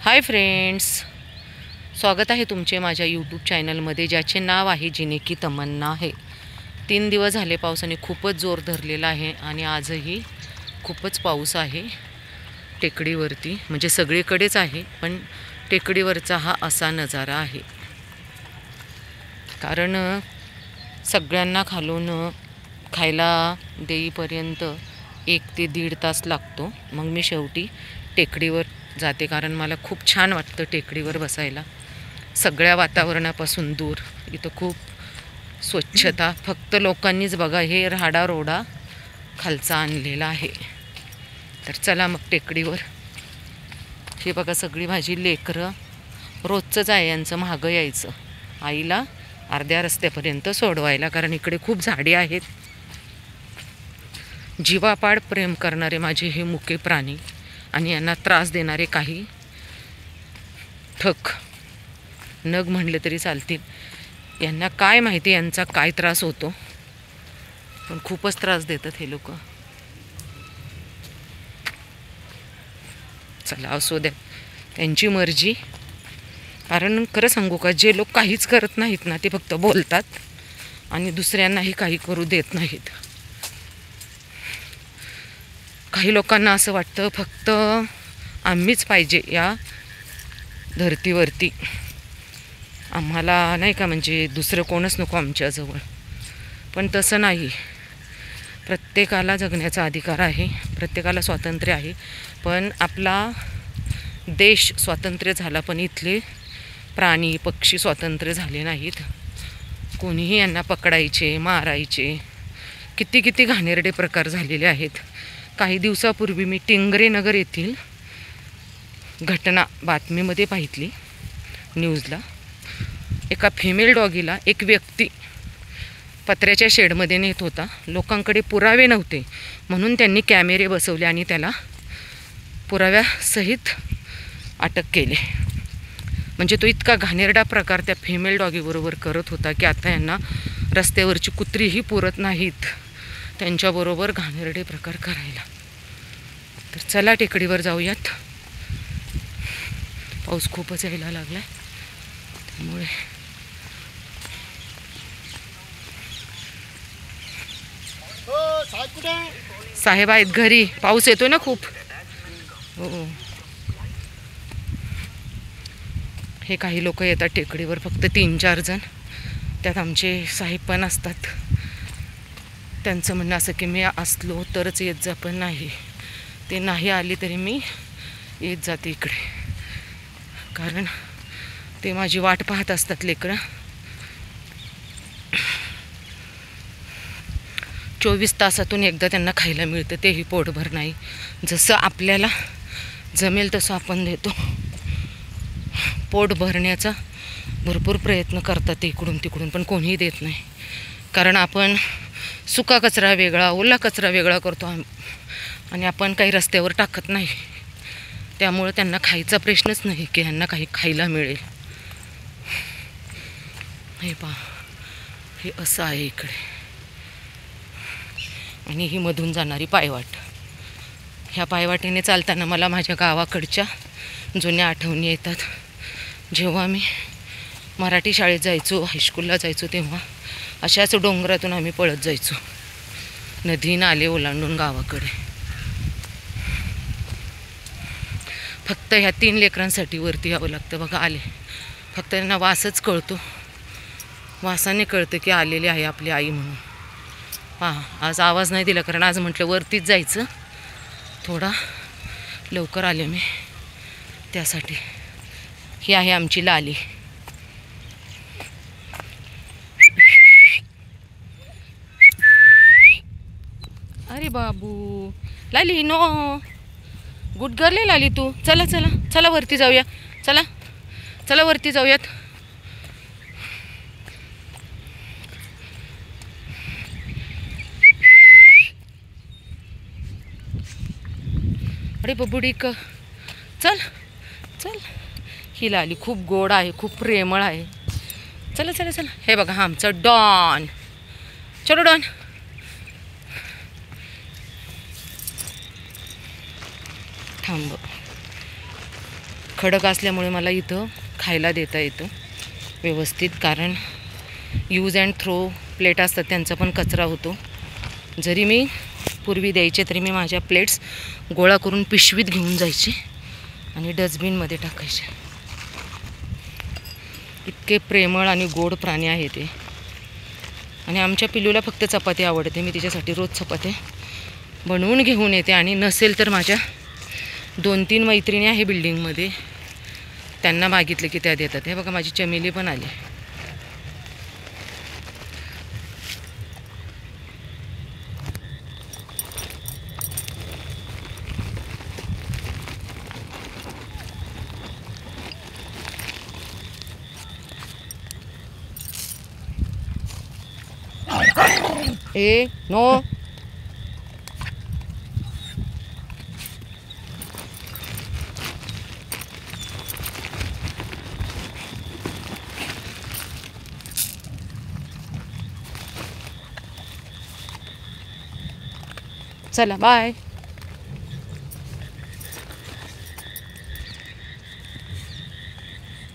Hi friends, स्वागत आहे तुमचे माझ्या यूट्यूब चॅनलमध्ये ज्याचे नाव आहे जिने की तमन्ना आहे। 3 दिवस झाले पावसाने खूपच जोर धरलेला आहे आणि आजही खूपच पाऊस आहे टेकडीवरती, म्हणजे सगळीकडेच आहे, पण टेकडीवरचा हा असा नजारा आहे। कारण सगळ्यांना खालून खायला देईपर्यंत 1 ते 1.5 तास लागतो। मग मी शेवटी टेकडीवर जाते, कारण मला खूप छान वाटतं टेकडीवर बसायला, सगळ्या वातावरणापासून दूर। इथं खूप स्वच्छता, फक्त लोकांनीच बघा हे राडा रोडा खालचा आणलेला आहे। तर चला मग टेकडीवर। हे बघा सगळी माझी लेकरं, रोजचंच आहे यांचं मागं यायचं आईला अर्ध्या रस्त्यापर्यंत सोडवायला, कारण इकडे खूप झाडे आहेत। जीवापाड प्रेम करणारे माझे हे मुके प्राणी आणि यांना त्रास देणारे काही ठक नग म्हणले तरी चालतील। यांना काय माहिती यांचा काय त्रास होतो, पण खूपच त्रास देतात हे लोक। चला असू द्या, त्यांची मर्जी। कारण खरं सांगू का, जे लोक काहीच करत नाहीत ना, ते फक्त बोलतात आणि दुसऱ्यांनाही काही करू देत नाहीत। काही लोकांना असं वाटतं फक्त आम्हीच पाहिजे या धर्तीवरती, आम्हाला नाही का, म्हणजे दुसरं कोणच नको आमच्याजवळ। पण तसं नाही, प्रत्येकाला जगण्याचा अधिकार आहे, प्रत्येकाला स्वातंत्र्य आहे। पण आपला देश स्वातंत्र्य झाला, पण इथले प्राणी पक्षी स्वातंत्र्य झाले नाहीत। कोणीही यांना पकडायचे, मारायचे, किती किती घाणेरडे प्रकार झालेले आहेत। काही दिवसापूर्वी मी टिंगरे नगर येथील घटना बातमीमध्ये पाहितली न्यूजला। एका फिमेल डॉगीला एक व्यक्ती पत्र्याच्या शेडमध्ये नेत होता। लोकांकडे पुरावे नव्हते म्हणून त्यांनी कॅमेरे बसवले आणि त्याला पुराव्यासहित अटक केली। म्हणजे तो इतका घाणेरडा प्रकार त्या फिमेल डॉगीबरोबर करत होता की आता यांना रस्त्यावरची कुत्रीही पुरत नाहीत त्यांच्याबरोबर घाणेरडे प्रकार करायला। तर चला टेकडीवर जाऊयात। पाऊस खूपच यायला लागलाय, त्यामुळे साहेब आहेत घरी, पाऊस येतोय ना खूप। हो, हे काही लोक येतात टेकडीवर, फक्त 3-4 जण, त्यात आमचे साहेब पण असतात। त्यांचं म्हणणं असं की मी असलो तरच येत जा, पण नाही, ते नाही आली तरी मी येत जाते इकडे, कारण ते माझी वाट पाहत असतात लेकरं। 24 तासातून एकदा त्यांना खायला मिळतं, तेही पोटभर नाही। जसं आपल्याला जमेल तसं आपण देतो। पोट भरण्याचा भरपूर प्रयत्न करतात ते इकडून तिकडून, पण कोणीही देत नाही, कारण आपण सुका कचरा वेगळा, ओला कचरा वेगळा करतो आणि आपण काही रस्त्यावर टाकत नाही। त्यामुळे त्यांना खायचा प्रश्नच नाही की ह्यांना काही खायला मिळेल। हे पहा, हे असं आहे इकडे, आणि ही मधून जाणारी पायवाट। ह्या पायवाटेने चालताना मला माझ्या गावाकडच्या जुन्या आठवणी येतात। जेव्हा मी मराठी शाळेत जायचो, हायस्कूलला जायचो, तेव्हा अशाच डोंगरातून आम्ही पळत जायचो, नदी नाले ओलांडून गावाकडे। फक्त ह्या 3 लेकरांसाठी वरती यावं लागतं बघा, आले। फक्त त्यांना वासच कळतो, वासाने कळतं की आलेली आहे आपली आई म्हणून। पहा, आज आवाज नाही दिला, कारण आज म्हटलं वरतीच जायचं, थोडा लवकर आले मी त्यासाठी। ही आहे आमची लाली। अरे बाबू, लाली नो, गुड गर्ल आहे लाली तू। चला चला चला वरती जाऊया, चला चला वरती जाऊयात। अरे बबुडी क, चल चल। ही लाली खूप गोड आहे, खूप प्रेमळ आहे। चला चला चला। हे बघा हा आमचा डॉन, चलो डॉन। थांब, खडक असल्यामुळे मला इथं खायला देता येतं व्यवस्थित, कारण यूज अँड थ्रो प्लेट असतात त्यांचा पण कचरा होतो. जरी मी पूर्वी द्यायचे तरी मी माझ्या प्लेट्स गोळा करून पिशवीत घेऊन जायचे आणि डस्टबिनमध्ये टाकायचे. इतके प्रेमळ आणि गोड प्राणी आहे ते. आणि आमच्या पिल्लूला फक्त चपाती आवडते. मी तिच्यासाठी रोज चपात्या बनवून घेऊन येते. आणि नसेल तर माझ्या 2-3 मैत्रिणी आहे बिल्डिंगमध्ये, त्यांना मागितलं की त्या देतात. हे बघा माझी चमेली पण आली. ए नो, चला बाय.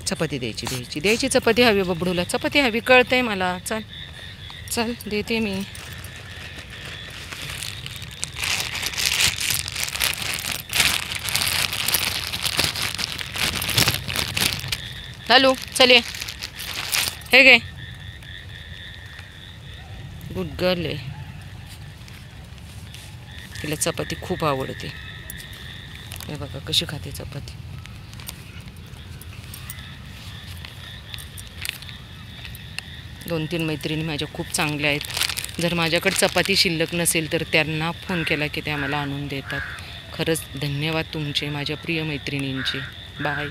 चपाती द्यायची चपाती हवी बबडूला, चपाती हवी, कळतंय मला. चल चल देते मी. लालू चल ये, हे गे, गुड गर्ल आहे. तिला चपाती खूप आवडते. हे बघा कशी खाते चपाती. दोन 3 मैत्रिणी माझ्या खूप चांगल्या आहेत. जर माझ्याकडे चपाती शिल्लक नसेल तर त्यांना फोन केला की त्या मला आणून देतात. खरंच धन्यवाद तुमचे, माझ्या प्रिय मैत्रिणींचे. बाय.